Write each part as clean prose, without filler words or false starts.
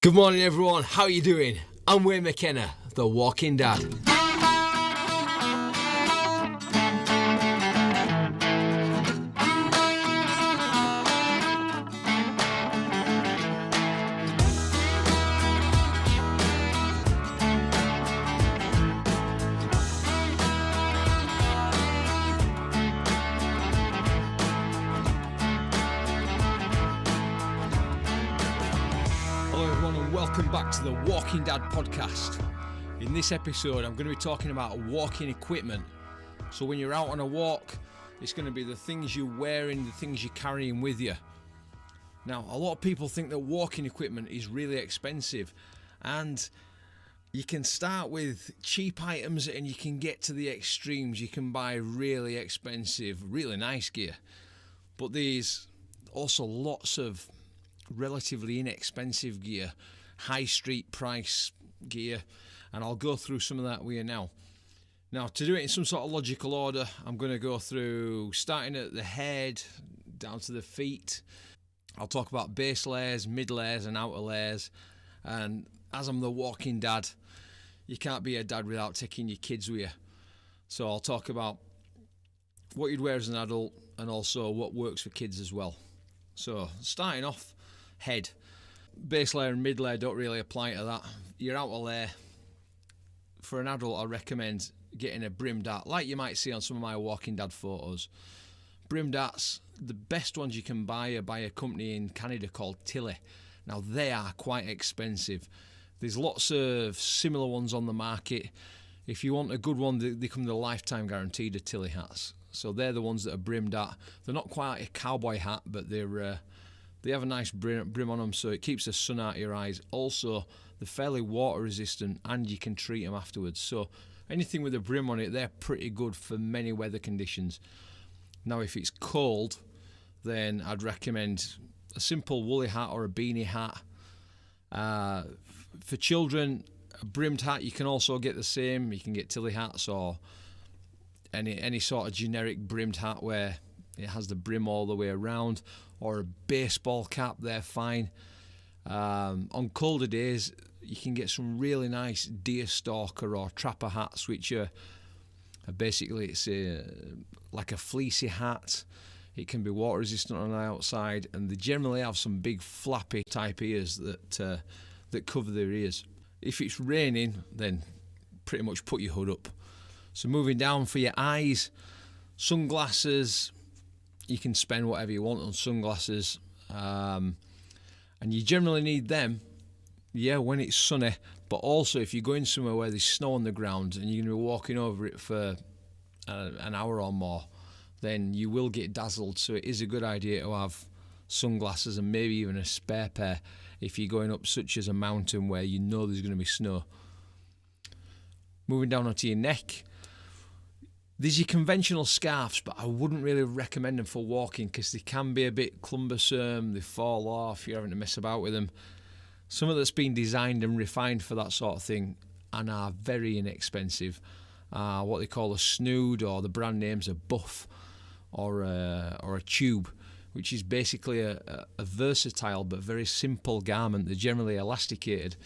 Good morning everyone, how are you doing? I'm Wayne McKenna, the Walking Dad. Welcome back to the Walking Dad podcast. In this episode, I'm going to be talking about walking equipment. So when you're out on a walk, it's going to be the things you're wearing, the things you're carrying with you. Now, a lot of people think that walking equipment is really expensive, and you can start with cheap items and you can get to the extremes. You can buy really expensive, really nice gear, but there's also lots of relatively inexpensive gear, high street price gear, and I'll go through some of that with you now. Now, to do it in some sort of logical order, I'm going to go through starting at the head down to the feet. I'll talk about base layers, mid layers and outer layers, and as I'm the walking dad, you can't be a dad without taking your kids with you. So I'll talk about what you'd wear as an adult and also what works for kids as well. So starting off, head. Base layer and mid layer don't really apply to that. Your outer layer, for an adult, I recommend getting a brimmed hat, like you might see on some of my walking dad photos. Brimmed hats, the best ones you can buy are by a company in Canada called Tilly. Now they are quite expensive. There's lots of similar ones on the market. If you want a good one, they come with a lifetime guarantee, the Tilly hats. So they're the ones that are brimmed hat. They're not quite a cowboy hat, but they have a nice brim on them, so it keeps the sun out of your eyes. Also, they're fairly water resistant and you can treat them afterwards. So anything with a brim on it, they're pretty good for many weather conditions. Now, if it's cold, then I'd recommend a simple woolly hat or a beanie hat. For children, a brimmed hat, you can also get the same. You can get Tilly hats or any sort of generic brimmed hat where it has the brim all the way around, or a baseball cap, they're fine. On colder days, you can get some really nice deer stalker or trapper hats, which are basically it's like a fleecy hat. It can be water resistant on the outside, and they generally have some big flappy type ears that cover their ears. If it's raining, then pretty much put your hood up. So moving down, for your eyes, sunglasses. You can spend whatever you want on sunglasses, and you generally need them, when it's sunny, but also if you're going somewhere where there's snow on the ground and you're going to be walking over it for an hour or more, then you will get dazzled. So it is a good idea to have sunglasses and maybe even a spare pair if you're going up such as a mountain where you know there's going to be snow. Moving down onto your neck, there's your conventional scarves, but I wouldn't really recommend them for walking because they can be a bit cumbersome, they fall off, you're having to mess about with them. Some that's been designed and refined for that sort of thing and are very inexpensive. What they call a snood, or the brand name's a buff or a tube, which is basically a versatile but very simple garment. They're generally elasticated.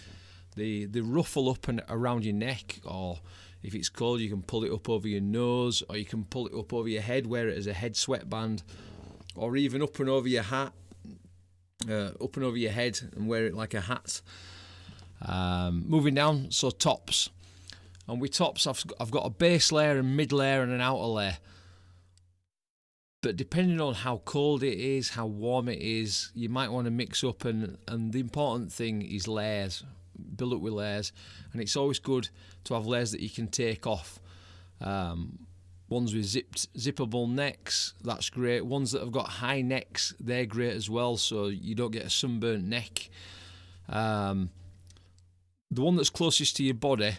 They ruffle up and around your neck, or if it's cold, you can pull it up over your nose, or you can pull it up over your head, wear it as a head sweatband, or even up and over your hat, up and over your head, and wear it like a hat. Moving down, so tops. And with tops, I've got a base layer, a mid layer, and an outer layer. But depending on how cold it is, how warm it is, you might want to mix up, and the important thing is layers. Build up with layers, and it's always good to have layers that you can take off. Ones with zippable necks, that's great. Ones that have got high necks, they're great as well, so you don't get a sunburnt neck. The one that's closest to your body,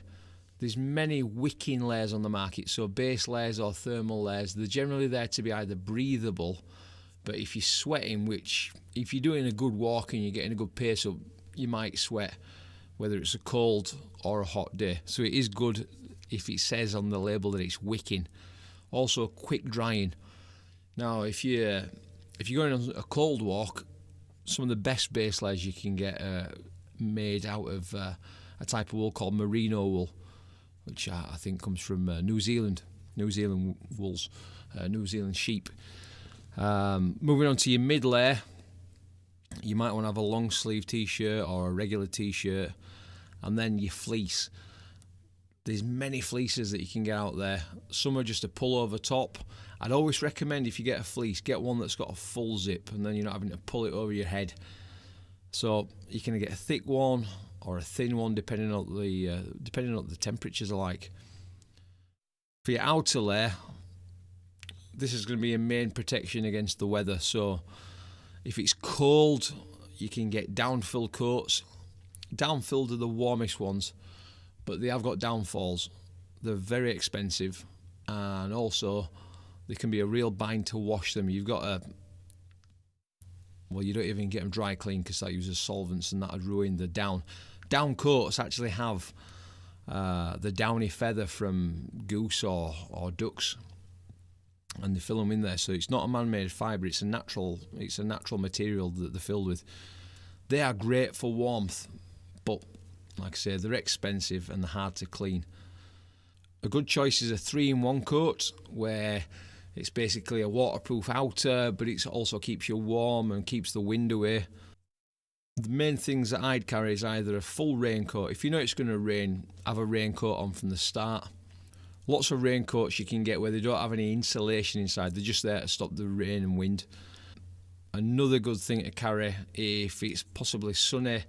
there's many wicking layers on the market, so base layers or thermal layers. They're generally there to be either breathable, but if you're sweating, which if you're doing a good walk and you're getting a good pace up, you might sweat, whether it's a cold or a hot day. So it is good if it says on the label that it's wicking. Also quick drying. Now if you're going on a cold walk, some of the best base layers you can get are made out of a type of wool called merino wool, which I think comes from New Zealand wools, New Zealand sheep. Moving on to your mid layer, you might want to have a long sleeve t-shirt or a regular t-shirt, and then your fleece. There's many fleeces that you can get out there. Some are just a pullover top. I'd always recommend, if you get a fleece, get one that's got a full zip, and then you're not having to pull it over your head. So you can get a thick one or a thin one, depending on what the temperatures are like. For your outer layer, this is going to be a main protection against the weather. So if it's cold, you can get down-filled coats. Down-filled are the warmest ones, but they have got downfalls. They're very expensive, and also they can be a real bind to wash them. You've got you don't even get them dry clean because that uses solvents, and that would ruin the down. Down coats actually have the downy feather from goose or ducks, and they fill them in there. So it's not a man-made fibre; it's a natural material that they're filled with. They are great for warmth, but like I say, they're expensive and they're hard to clean. A good choice is a 3-in-1 coat, where it's basically a waterproof outer, but it also keeps you warm and keeps the wind away. The main things that I'd carry is either a full raincoat. If you know it's going to rain, have a raincoat on from the start. Lots of raincoats you can get where they don't have any insulation inside. They're just there to stop the rain and wind. Another good thing to carry, if it's possibly sunny,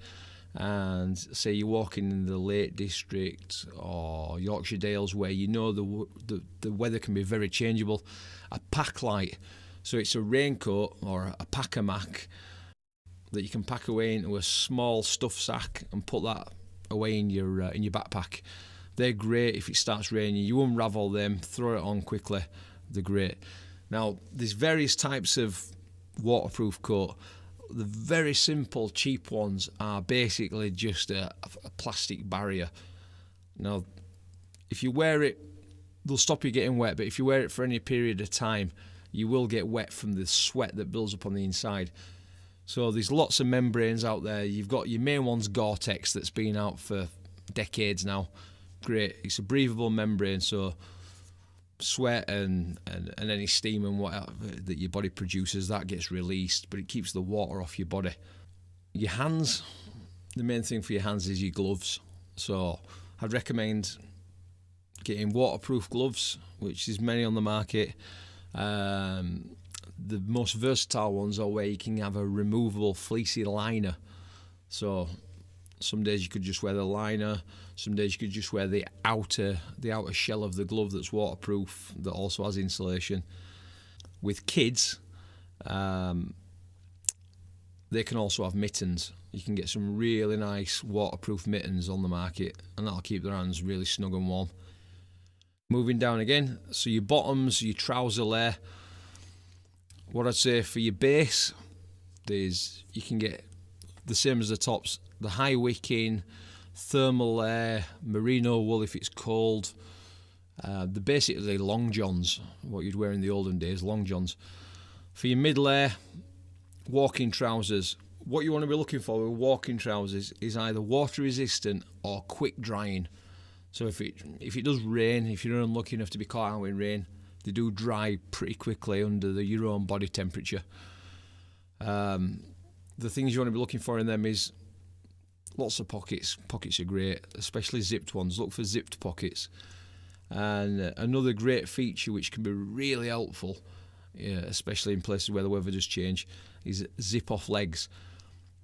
and say you're walking in the Lake District or Yorkshire Dales, where you know the weather can be very changeable, a pack light. So it's a raincoat or a pack-a-mac that you can pack away into a small stuff sack and put that away in your backpack. They're great if it starts raining. You unravel them, throw it on quickly. They're great. Now, there's various types of waterproof coat. The very simple, cheap ones are basically just a plastic barrier. Now, if you wear it, they'll stop you getting wet, but if you wear it for any period of time, you will get wet from the sweat that builds up on the inside. So there's lots of membranes out there. You've got your main one's Gore-Tex, that's been out for decades now. Great. It's a breathable membrane, so sweat and any steam and whatever that your body produces, that gets released, but it keeps the water off your body. Your hands, the main thing for your hands is your gloves. So I'd recommend getting waterproof gloves, which is many on the market. The most versatile ones are where you can have a removable fleecy liner. So some days you could just wear the liner, some days you could just wear the outer shell of the glove that's waterproof, that also has insulation. With kids, they can also have mittens. You can get some really nice waterproof mittens on the market, and that'll keep their hands really snug and warm. Moving down again, so your bottoms, your trouser layer. What I'd say for your base, you can get the same as the tops, the high wicking, thermal layer, merino wool if it's cold. They're basically long johns, what you'd wear in the olden days, long johns. For your mid layer, walking trousers. What you want to be looking for with walking trousers is either water resistant or quick drying. So if it does rain, if you're unlucky enough to be caught out in rain, they do dry pretty quickly under your own body temperature. The things you want to be looking for in them is lots of pockets. Pockets are great, especially zipped ones. Look for zipped pockets. And another great feature which can be really helpful, especially in places where the weather does change, is zip off legs.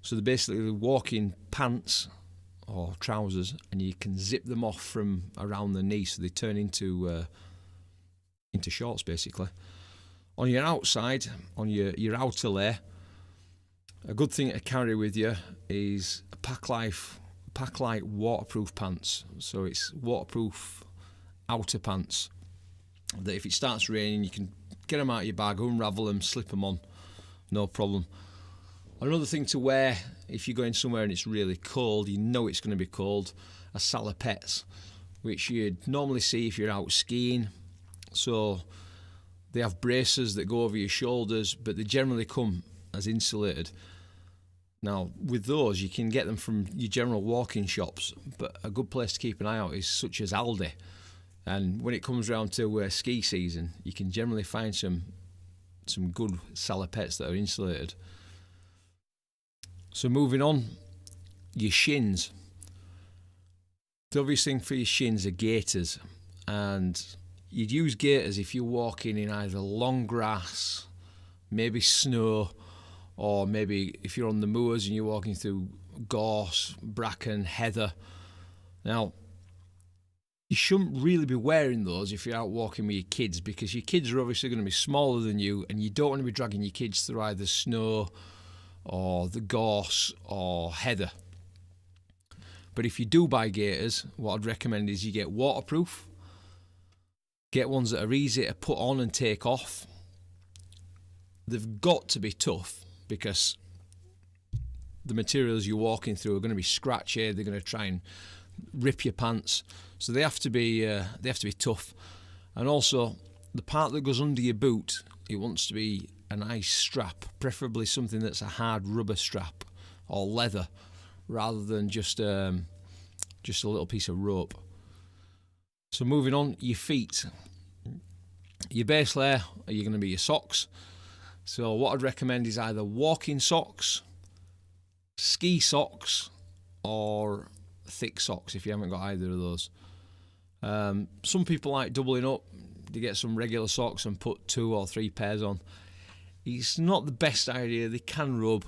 So they're basically walking pants or trousers, and you can zip them off from around the knee, so they turn into shorts basically. On your outside, on your outer layer, a good thing to carry with you is a Packlight waterproof pants. So it's waterproof outer pants that if it starts raining, you can get them out of your bag, unravel them, slip them on, no problem. Another thing to wear if you're going somewhere and it's really cold, you know it's going to be cold, are salopettes, which you'd normally see if you're out skiing. So they have braces that go over your shoulders, but they generally come as insulated. Now, with those, you can get them from your general walking shops, but a good place to keep an eye out is such as Aldi. And when it comes around to ski season, you can generally find some good salopettes that are insulated. So moving on, your shins. The obvious thing for your shins are gaiters, and you'd use gaiters if you're walking in either long grass, maybe snow, or maybe if you're on the moors and you're walking through gorse, bracken, heather. Now, you shouldn't really be wearing those if you're out walking with your kids, because your kids are obviously going to be smaller than you, and you don't want to be dragging your kids through either snow or the gorse or heather. But if you do buy gaiters, what I'd recommend is you get waterproof, get ones that are easy to put on and take off. They've got to be tough, because the materials you're walking through are going to be scratchy. They're going to try and rip your pants, so they have to be tough. And also, the part that goes under your boot, it wants to be a nice strap, preferably something that's a hard rubber strap or leather, rather than just a little piece of rope. So moving on, your feet. Your base layer are going to be your socks. So what I'd recommend is either walking socks, ski socks, or thick socks if you haven't got either of those. Some people like doubling up. They get some regular socks and put 2 or 3 pairs on. It's not the best idea. They can rub.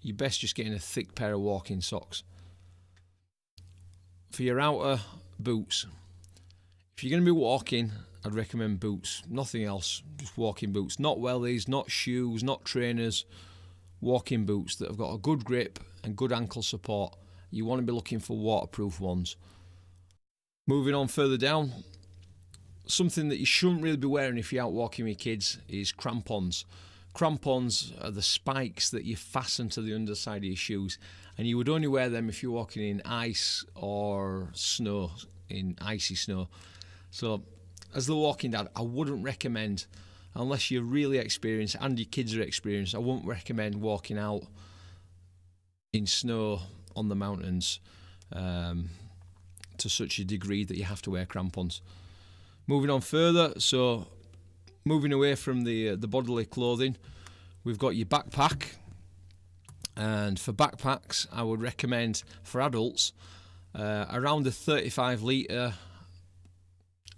You're best just getting a thick pair of walking socks. For your outer boots, if you're going to be walking, I'd recommend boots. Nothing else, just walking boots. Not wellies, not shoes, not trainers. Walking boots that have got a good grip and good ankle support. You want to be looking for waterproof ones. Moving on further down, something that you shouldn't really be wearing if you're out walking with kids is crampons. Crampons are the spikes that you fasten to the underside of your shoes, and you would only wear them if you're walking in ice or snow, in icy snow. So, as the walking dad, I wouldn't recommend, unless you're really experienced and your kids are experienced, I wouldn't recommend walking out in snow on the mountains to such a degree that you have to wear crampons. Moving on further, so moving away from the bodily clothing, we've got your backpack. And for backpacks, I would recommend for adults around a 35 litre.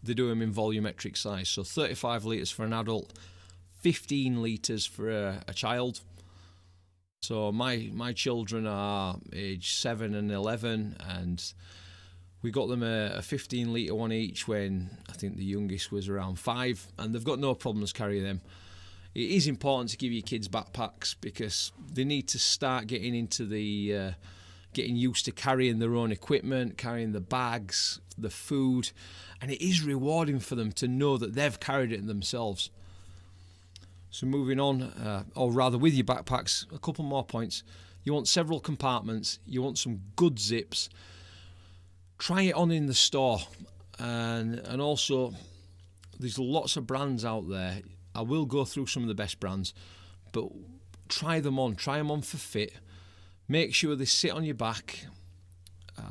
They do them in volumetric size, so 35 litres for an adult, 15 litres for a child. So my children are age 7 and 11, and we got them a 15 litre one each when I think the youngest was around 5, and they've got no problems carrying them. It is important to give your kids backpacks because they need to start getting into the getting used to carrying their own equipment, carrying the bags, the food, and it is rewarding for them to know that they've carried it themselves. So moving on, or rather with your backpacks, a couple more points. You want several compartments, you want some good zips. Try it on in the store, and also there's lots of brands out there. I will go through some of the best brands, but try them on for fit. Make sure they sit on your back.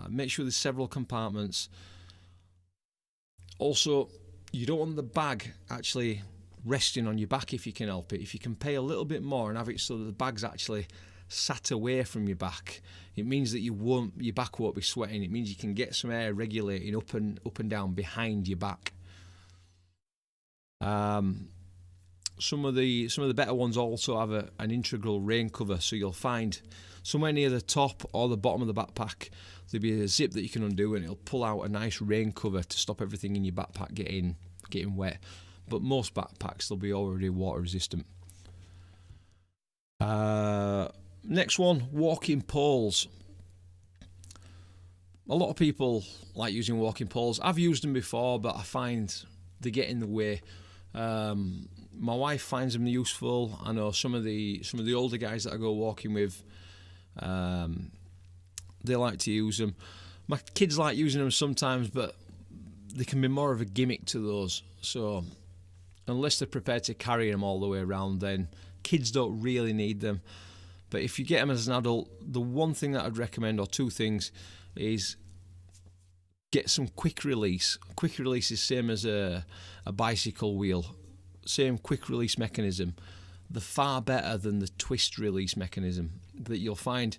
Make sure there's several compartments. Also, you don't want the bag actually resting on your back if you can help it. If you can pay a little bit more and have it so that the bag's actually sat away from your back, it means that your back won't be sweating. It means you can get some air regulating up and down behind your back. Some of the better ones also have an integral rain cover, so you'll find somewhere near the top or the bottom of the backpack there'll be a zip that you can undo, and it'll pull out a nice rain cover to stop everything in your backpack getting wet. But most backpacks, they'll be already water resistant. Next one, walking poles. A lot of people like using walking poles. I've used them before, but I find they get in the way. My wife finds them useful. I know some of the older guys that I go walking with, they like to use them. My kids like using them sometimes, but they can be more of a gimmick to those. So unless they're prepared to carry them all the way around, then kids don't really need them. But if you get them as an adult, the one thing that I'd recommend, or two things, is get some quick release. Quick release is same as a bicycle wheel, same quick release mechanism. They're far better than the twist release mechanism that you'll find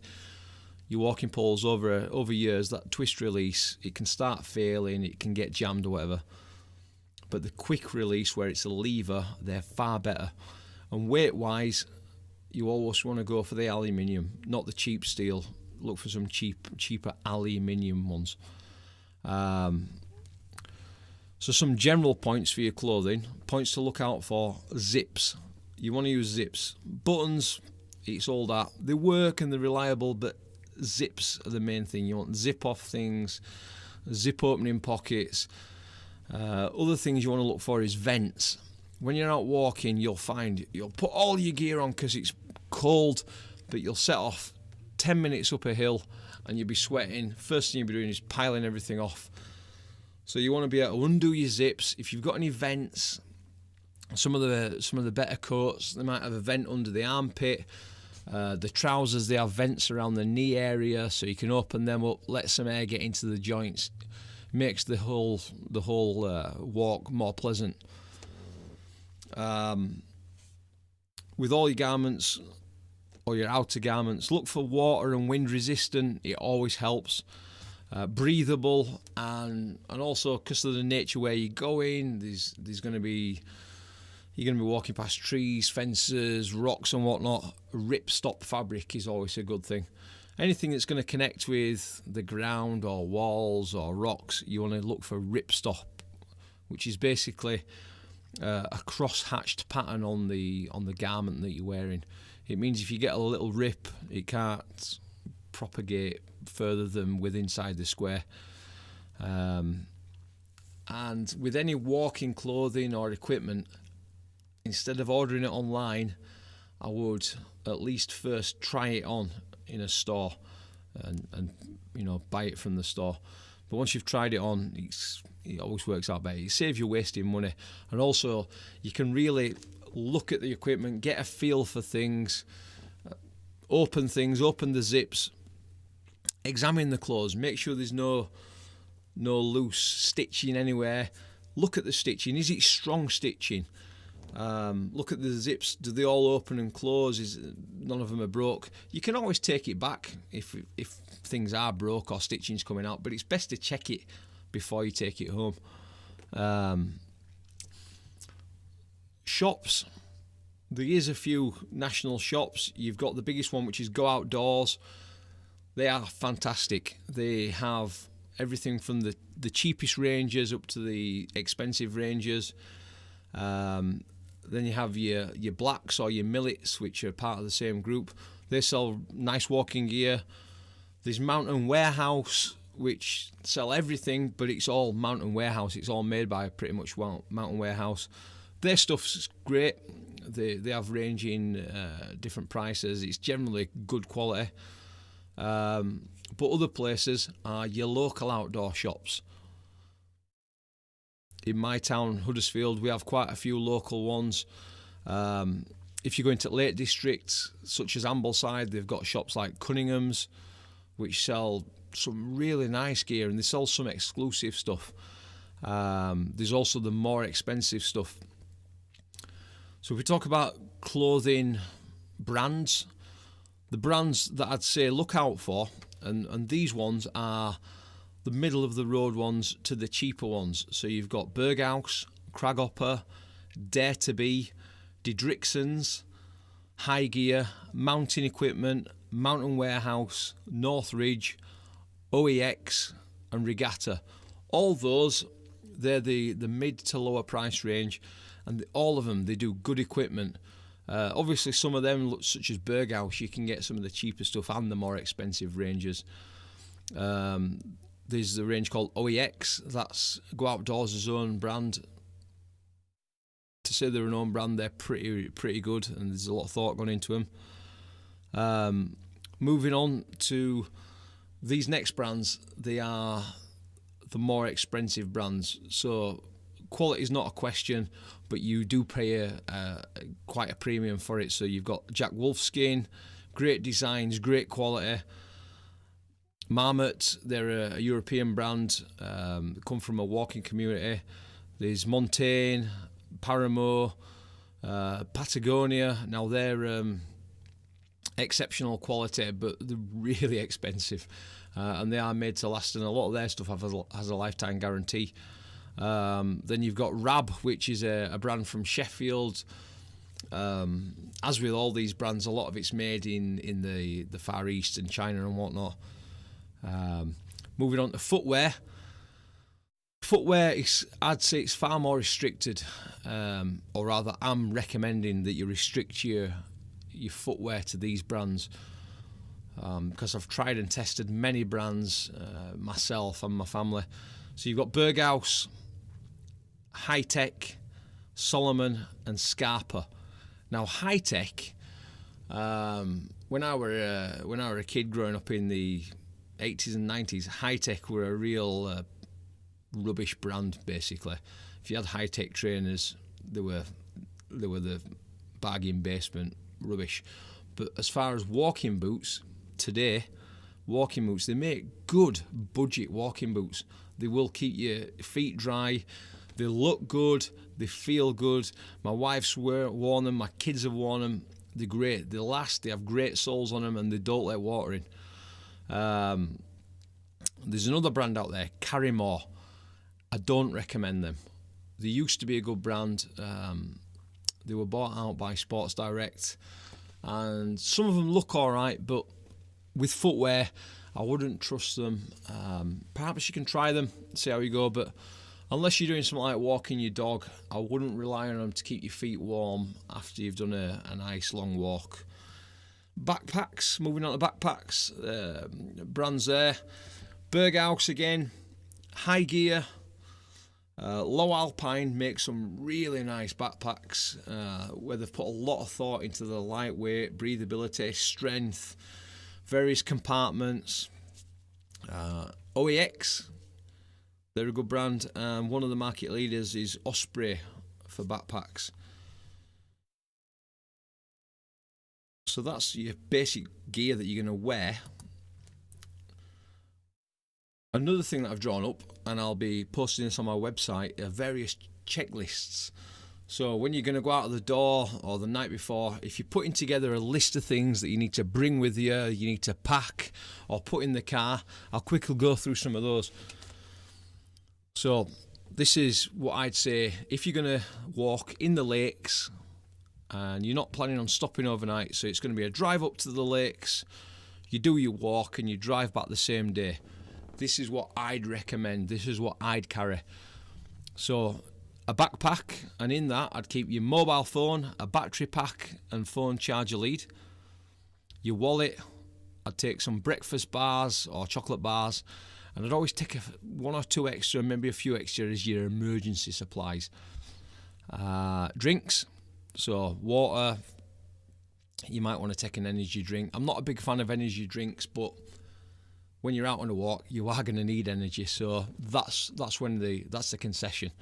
your walking poles over years. That twist release, it can start failing, it can get jammed or whatever. But the quick release, where it's a lever, they're far better. And weight-wise, you always want to go for the aluminium, not the cheap steel. Look for some cheaper aluminium ones. So some general points for your clothing. Points to look out for: zips. You want to use zips. Buttons, it's all that. They work and they're reliable, but zips are the main thing. You want zip off things, zip opening pockets. Other things you want to look for is vents. When you're out walking, you'll put all your gear on because it's cold, but you'll set off 10 minutes up a hill and you'll be sweating. First thing you'll be doing is piling everything off. So you want to be able to undo your zips. If you've got any vents, some of the better coats, they might have a vent under the armpit. The trousers, they have vents around the knee area, so you can open them up, let some air get into the joints. Makes the whole walk more pleasant. With all your garments or your outer garments, look for water and wind resistant. It always helps. Breathable, and also because of the nature where you're going, you're going to be walking past trees, fences, rocks and whatnot. Ripstop fabric is always a good thing. Anything that's going to connect with the ground or walls or rocks, you want to look for ripstop, which is basically a cross-hatched pattern on the garment that you're wearing. It means if you get a little rip, it can't propagate further than within inside the square. And with any walking clothing or equipment, instead of ordering it online, I would at least first try it on in a store and buy it from the store. But once you've tried it on, it always works out better. It saves you wasting money, and also you can really look at the equipment, get a feel for things, open the zips, examine the clothes, make sure there's no loose stitching anywhere. Look at the stitching. Is it strong stitching? Look at the zips. Do they all open and close? None of them are broke? You can always take it back if things are broke or stitching's coming out, but it's best to check it before you take it home. Shops. There is a few national shops. You've got the biggest one, which is Go Outdoors. They are fantastic. They have everything from the cheapest ranges up to the expensive ranges. Then you have your blacks or your millets, which are part of the same group. They sell nice walking gear. There's Mountain Warehouse, which sell everything, but it's all Mountain Warehouse. It's all made by pretty much Mountain Warehouse. Their stuff's great. They have ranging different prices. It's generally good quality. But other places are your local outdoor shops. In my town, Huddersfield, we have quite a few local ones. If you go into Lake districts, such as Ambleside, they've got shops like Cunningham's, which sell some really nice gear, and they sell some exclusive stuff. There's also the more expensive stuff. So if we talk about clothing brands, the brands that I'd say look out for, and these ones are the middle of the road ones to the cheaper ones. So you've got Berghaus, Kraghopper, Dare to Be, Didriksons, High Gear, Mountain Equipment, Mountain Warehouse, Northridge, OEX and Regatta. All those, they're the mid to lower price range, and all of them, they do good equipment. Obviously some of them, such as Berghaus, you can get some of the cheaper stuff and the more expensive ranges. There's the range called OEX, that's Go Outdoors' own brand. To say they're an own brand, they're pretty good, and there's a lot of thought gone into them. Moving on to these next brands, they are the more expensive brands. So quality is not a question, but you do pay quite a premium for it. So you've got Jack Wolfskin, great designs, great quality. Marmot, they're a European brand, come from a walking community. There's Montaigne, Paramo, Patagonia. Now they're exceptional quality, but they're really expensive, and they are made to last, and a lot of their stuff has a lifetime guarantee. Then you've got Rab, which is a brand from Sheffield. As with all these brands, a lot of it's made in the Far East and China and whatnot. Moving on to footwear. Footwear is, I'd say, it's far more restricted, or rather, I'm recommending that you restrict your footwear to these brands, because I've tried and tested many brands myself and my family. So you've got Berghaus, High Tech, Solomon, and Scarpa. Now, High Tech, when I were a kid growing up in the 80s and 90s, High Tech were a real rubbish brand. Basically, if you had High Tech trainers, they were the bargain basement rubbish. But as far as walking boots today, they make good budget walking boots. They will keep your feet dry. They look good. They feel good. My wife's worn them. My kids have worn them. They're great. They last. They have great soles on them, and they don't let water in. There's another brand out there, Carrymore. I don't recommend them. They used to be a good brand. They were bought out by Sports Direct, and some of them look all right, but with footwear, I wouldn't trust them. Perhaps you can try them, see how you go, but unless you're doing something like walking your dog, I wouldn't rely on them to keep your feet warm after you've done a nice long walk. Backpacks, moving on to backpacks, brands there. Berghaus again, High Gear, Low Alpine make some really nice backpacks where they've put a lot of thought into the lightweight, breathability, strength, various compartments. OEX, they're a good brand, and one of the market leaders is Osprey for backpacks. So that's your basic gear that you're going to wear. Another thing that I've drawn up, and I'll be posting this on my website, are various checklists. So when you're going to go out of the door or the night before, if you're putting together a list of things that you need to bring with you need to pack or put in the car, I'll quickly go through some of those. So this is what I'd say if you're going to walk in the lakes and you're not planning on stopping overnight, so it's going to be a drive up to the lakes, you do your walk and you drive back the same day. This is what I'd recommend. This is what I'd carry. So a backpack, and in that I'd keep your mobile phone, a battery pack and phone charger lead. Your wallet, I'd take some breakfast bars or chocolate bars, and I'd always take one or two extra, maybe a few extra as your emergency supplies. Drinks, so water, you might want to take an energy drink. I'm not a big fan of energy drinks, but when you're out on a walk, you are going to need energy, so that's the concession.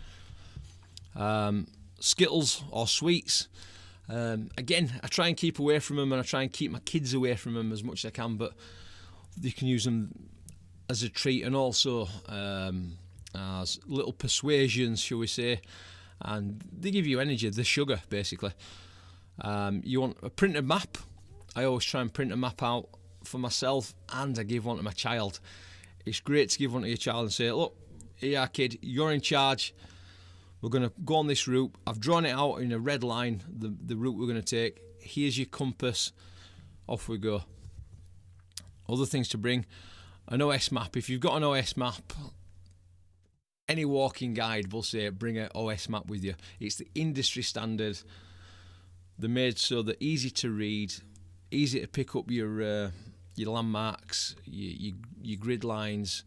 Skittles or sweets, again, I try and keep away from them, and I try and keep my kids away from them as much as I can, but you can use them as a treat and also as little persuasions, shall we say, and they give you energy, the sugar basically. You want a printed map. I always try and print a map out for myself, and I give one to my child. It's great to give one to your child and say, look, here kid, you're in charge, we're going to go on this route, I've drawn it out in a red line, the route we're going to take, here's your compass, off we go. Other things to bring, an OS map. If you've got an OS map, any walking guide will say bring an OS map with you. It's the industry standard. They're made so they're easy to read, easy to pick up your landmarks, your grid lines,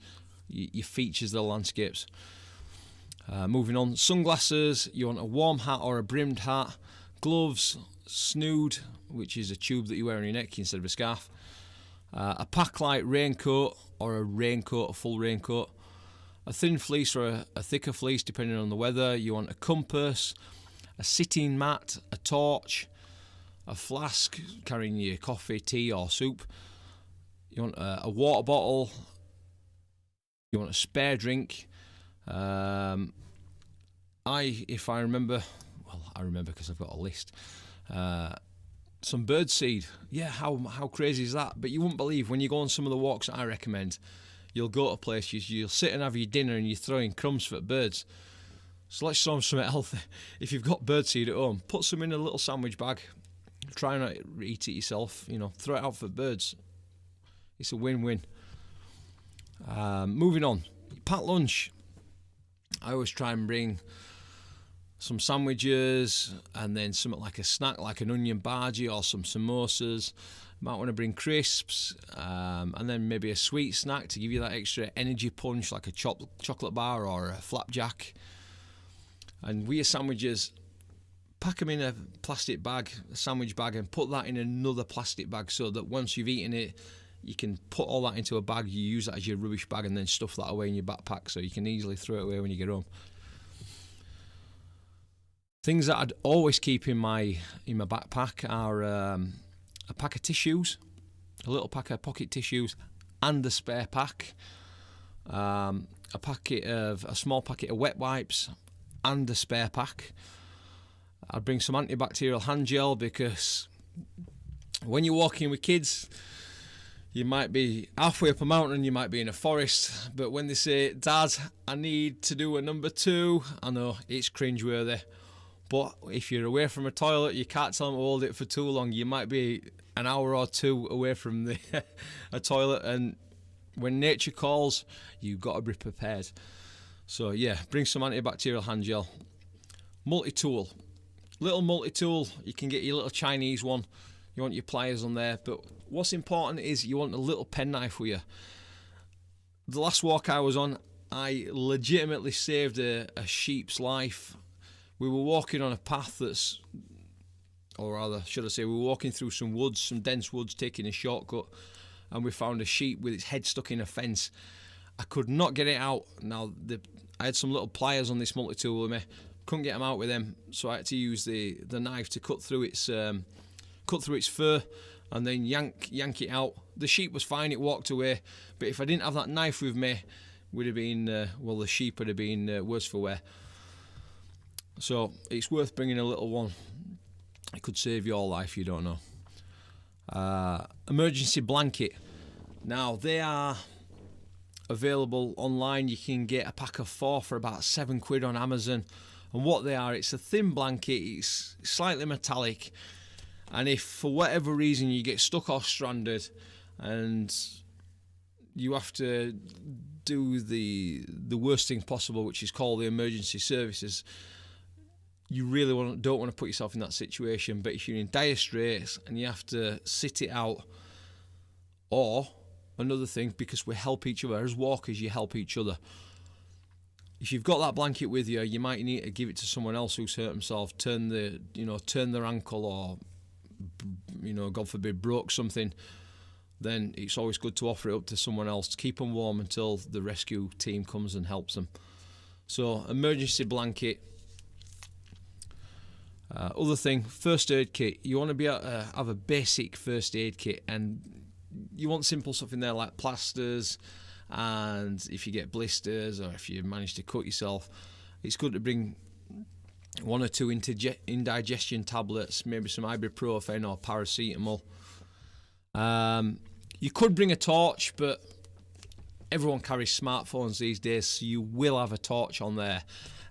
your features of the landscapes. Moving on, sunglasses, you want a warm hat or a brimmed hat, gloves, snood, which is a tube that you wear on your neck instead of a scarf, a pack light raincoat or a raincoat, a full raincoat, a thin fleece or a thicker fleece depending on the weather. You want a compass, a sitting mat, a torch, a flask carrying your coffee, tea or soup. You want a water bottle. You want a spare drink. If I remember, well, I remember because I've got a list. Some birdseed. Yeah, how crazy is that? But you wouldn't believe when you go on some of the walks that I recommend. You'll go to places, you'll sit and have your dinner and you're throwing crumbs for birds. So let's throw something healthy. If you've got birdseed at home, put some in a little sandwich bag. Try not to eat it yourself. Throw it out for birds. It's a win-win. Moving on. Packed lunch. I always try and bring some sandwiches and then something like a snack, like an onion bhaji or some samosas. Might want to bring crisps, and then maybe a sweet snack to give you that extra energy punch, like a chocolate bar or a flapjack. And with your sandwiches, pack them in a plastic bag, a sandwich bag, and put that in another plastic bag so that once you've eaten it, you can put all that into a bag. You use that as your rubbish bag and then stuff that away in your backpack so you can easily throw it away when you get home. Things that I'd always keep in my backpack are a pack of tissues, a little pack of pocket tissues, and a spare pack. A small packet of wet wipes, and a spare pack. I'd bring some antibacterial hand gel because when you're walking with kids, you might be halfway up a mountain, you might be in a forest, but when they say, "Dad, I need to do a number 2," I know it's cringeworthy. But if you're away from a toilet, you can't tell them to hold it for too long. You might be an hour or two away from a toilet, and when nature calls, you've got to be prepared. So yeah, bring some antibacterial hand gel. Multi-tool. Little multi-tool, you can get your little Chinese one. You want your pliers on there, but what's important is you want a little penknife with you. The last walk I was on, I legitimately saved a sheep's life. We were walking on a path or rather, should I say, we were walking through some woods, some dense woods, taking a shortcut, and we found a sheep with its head stuck in a fence. I could not get it out. Now, I had some little pliers on this multi-tool with me. Couldn't get them out with them, so I had to use the knife to cut through its fur and then yank it out. The sheep was fine, it walked away, but if I didn't have that knife with me, would have been the sheep would have been worse for wear. So it's worth bringing a little one. It could save your life, you don't know. Emergency blanket. Now, they are available online. You can get a pack of 4 for about £7 on Amazon. And what they are, it's a thin blanket, it's slightly metallic. And if for whatever reason you get stuck or stranded and you have to do the worst thing possible, which is call the emergency services, you really don't want to put yourself in that situation. But if you're in dire straits and you have to sit it out, or another thing, because we help each other as walkers, you help each other. If you've got that blanket with you, you might need to give it to someone else who's hurt himself, turn their ankle, or God forbid broke something. Then it's always good to offer it up to someone else to keep them warm until the rescue team comes and helps them. So emergency blanket. Other thing, first aid kit. You want to be able to have a basic first aid kit, and you want simple stuff in there like plasters, and if you get blisters or if you manage to cut yourself, it's good to bring 1 or 2 indigestion tablets, maybe some ibuprofen or paracetamol. You could bring a torch, but everyone carries smartphones these days, so you will have a torch on there.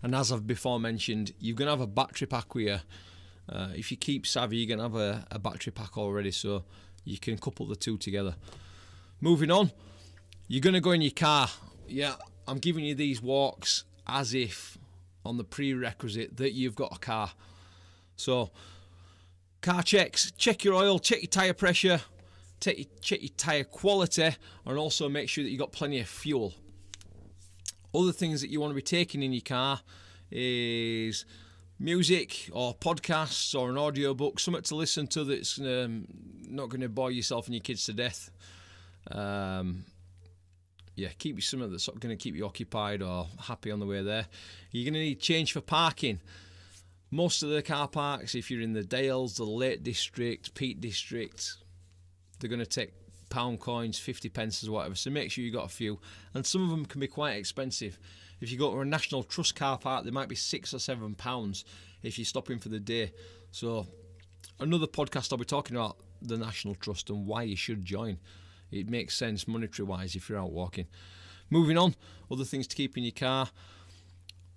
And as I've before mentioned, you're going to have a battery pack with you. If you keep savvy, you're going to have a battery pack already, so you can couple the two together. Moving on, you're going to go in your car. Yeah, I'm giving you these walks as if on the prerequisite that you've got a car. So, car checks, check your oil, check your tyre pressure, check your tyre quality, and also make sure that you've got plenty of fuel. Other things that you want to be taking in your car is music or podcasts or an audiobook, something to listen to that's not going to bore yourself and your kids to death. Keep you something that's going to keep you occupied or happy on the way there. You're going to need change for parking. Most of the car parks, if you're in the Dales, the Lake District, Peak District, they're going to take pound coins, 50 pence or whatever, so make sure you got a few. And some of them can be quite expensive. If you go to a National Trust car park, they might be £6 or £7 if you're stopping for the day. So another podcast I'll be talking about the National Trust and why you should join. It makes sense monetary wise if you're out walking. Moving on, other things to keep in your car.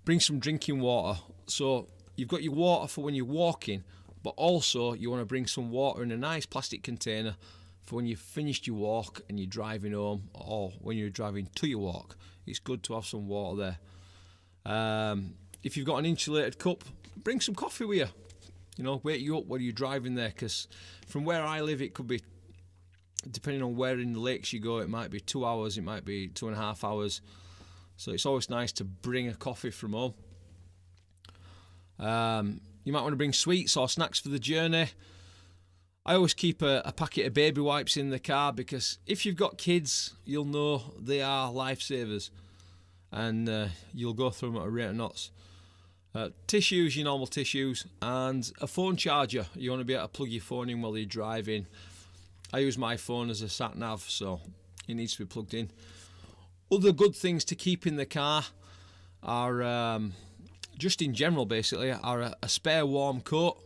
Bring some drinking water. So you've got your water for when you're walking, but also you want to bring some water in a nice plastic container for when you've finished your walk and you're driving home, or when you're driving to your walk. It's good to have some water there. If you've got an insulated cup, bring some coffee with you. You know, wake you up while you're driving there, because from where I live, it could be, depending on where in the lakes you go, it might be 2 hours, it might be 2.5 hours. So it's always nice to bring a coffee from home. You might want to bring sweets or snacks for the journey. I always keep a packet of baby wipes in the car, because if you've got kids, you'll know they are lifesavers, and you'll go through them at a rate of knots. Tissues, your normal tissues, and a phone charger. You want to be able to plug your phone in while you're driving. I use my phone as a sat nav, so it needs to be plugged in. Other good things to keep in the car are, just in general basically, are a spare warm coat.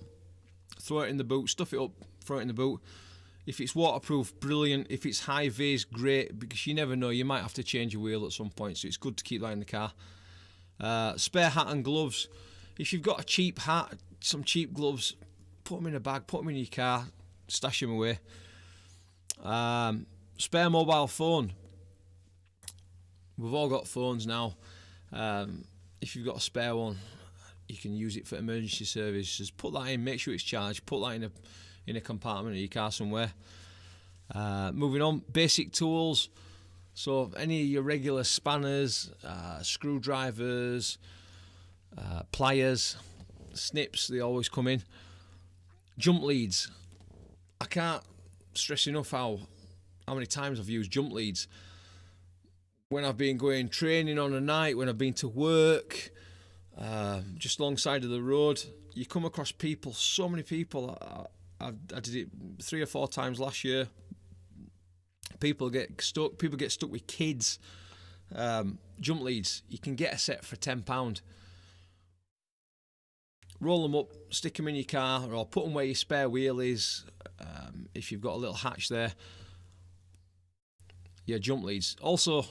Throw it in the boot, stuff it up, throw it in the boot. If it's waterproof, brilliant. If it's high vis, great, because you never know, you might have to change your wheel at some point, so it's good to keep that in the car. Spare hat and gloves. If you've got a cheap hat, some cheap gloves, put them in a bag, put them in your car, stash them away. Spare mobile phone. We've all got phones now. If you've got a spare one, you can use it for emergency service. Just put that in, make sure it's charged, put that in a compartment of your car somewhere. Moving on, basic tools. So any of your regular spanners, screwdrivers, pliers, snips, they always come in. Jump leads. I can't stress enough how many times I've used jump leads. When I've been going training on a night, when I've been to work, just alongside of the road, you come across people, so many people. I did it 3 or 4 times last year. People get stuck with kids. Jump leads, you can get a set for £10. Roll them up, stick them in your car, or put them where your spare wheel is, if you've got a little hatch there. Yeah, jump leads. Also,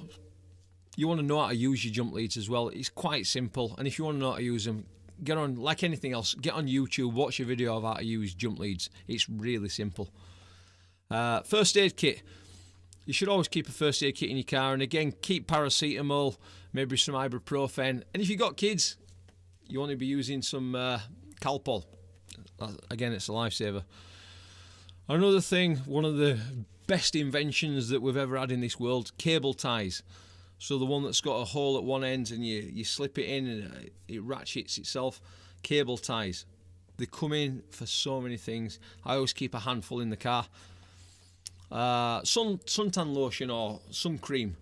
you want to know how to use your jump leads as well. It's quite simple, and if you want to know how to use them, get on, like anything else, get on YouTube, watch a video of how to use jump leads. It's really simple. First aid kit. You should always keep a first aid kit in your car, and again, keep paracetamol, maybe some ibuprofen, and if you've got kids, you want to be using some Calpol. Again, it's a lifesaver. Another thing, one of the best inventions that we've ever had in this world, cable ties. So the one that's got a hole at one end and you slip it in and it ratchets itself. Cable ties. They come in for so many things. I always keep a handful in the car. Suntan lotion or sun cream.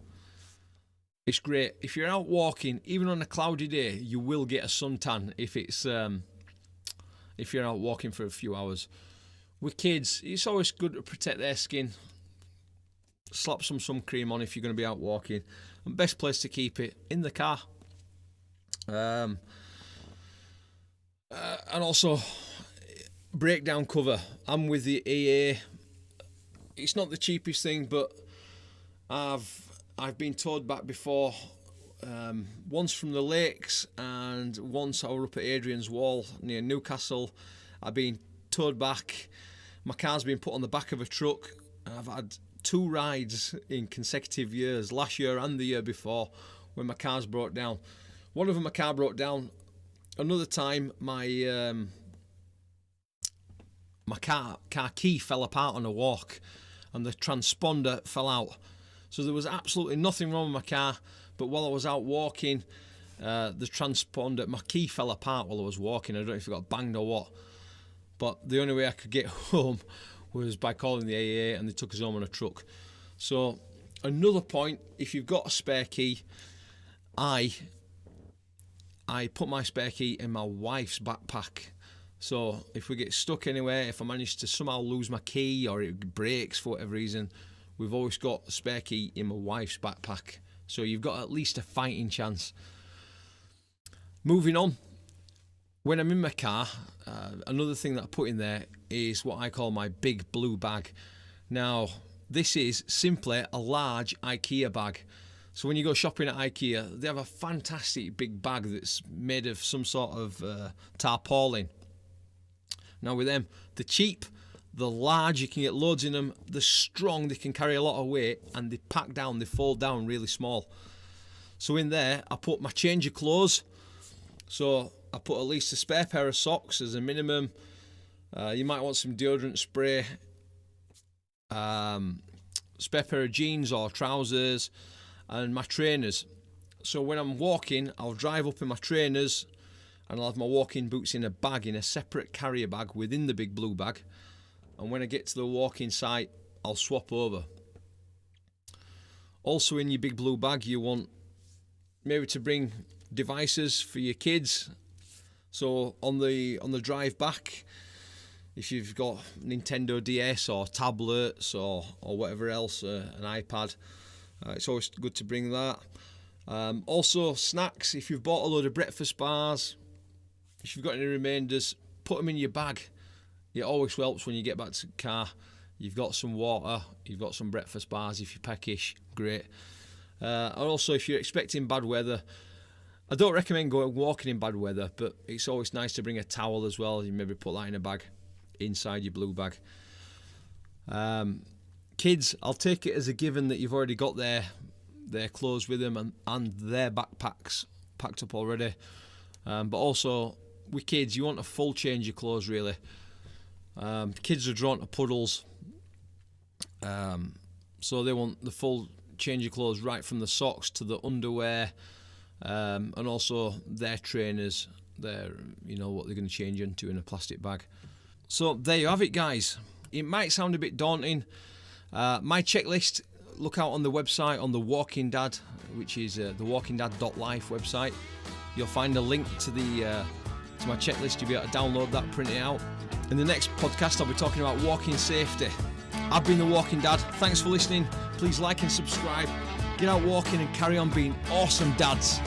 It's great. If you're out walking, even on a cloudy day, you will get a suntan if you're out walking for a few hours. With kids, it's always good to protect their skin. Slap some sun cream on if you're going to be out walking. And best place to keep it, in the car. And also, breakdown cover. I'm with the AA. It's not the cheapest thing, but I've been towed back before. Once from the lakes, and once I was up at Adrian's Wall near Newcastle. I've been towed back. My car's been put on the back of a truck. I've had 2 rides in consecutive years, last year and the year before, when my car's broke down. One of them, my car broke down. Another time, my car key fell apart on a walk, and the transponder fell out. So there was absolutely nothing wrong with my car, but while I was out walking, the transponder, my key fell apart while I was walking. I don't know if it got banged or what, but the only way I could get home was by calling the AA, and they took us home on a truck. So another point, if you've got a spare key, I I put my spare key in my wife's backpack. So if we get stuck anywhere, if I manage to somehow lose my key or it breaks for whatever reason, we've always got a spare key in my wife's backpack. So you've got at least a fighting chance. Moving on, when I'm in my car, another thing that I put in there is what I call my big blue bag. Now, this is simply a large IKEA bag. So when you go shopping at IKEA, they have a fantastic big bag that's made of some sort of tarpaulin. Now with them, they're cheap, they're large, you can get loads in them, they're strong, they can carry a lot of weight, and they pack down, they fold down really small. So in there, I put my change of clothes. So I put at least a spare pair of socks as a minimum. You might want some deodorant spray, spare pair of jeans or trousers, and my trainers. So when I'm walking, I'll drive up in my trainers and I'll have my walking boots in a bag, in a separate carrier bag within the big blue bag. And when I get to the walking site, I'll swap over. Also in your big blue bag, you want maybe to bring devices for your kids. So on the drive back, if you've got Nintendo DS or tablets or whatever else, an iPad, it's always good to bring that. Also snacks, if you've bought a load of breakfast bars, if you've got any remainders, put them in your bag. It always helps when you get back to the car. You've got some water, you've got some breakfast bars. If you're peckish, great. And also if you're expecting bad weather, I don't recommend going walking in bad weather, but it's always nice to bring a towel as well. You maybe put that in a bag inside your blue bag. Kids, I'll take it as a given that you've already got their clothes with them and their backpacks packed up already. But also with kids, you want a full change of clothes really. Kids are drawn to puddles, so they want the full change of clothes, right from the socks to the underwear, and also their trainers, what they're going to change into in a plastic bag. So there you have it, guys. It might sound a bit daunting. My checklist, look out on the website, on The Walking Dad, which is thewalkingdad.life website. You'll find a link to my checklist. You'll be able to download that, print it out. In the next podcast, I'll be talking about walking safety. I've been The Walking Dad. Thanks for listening. Please like and subscribe. Get out walking and carry on being awesome dads.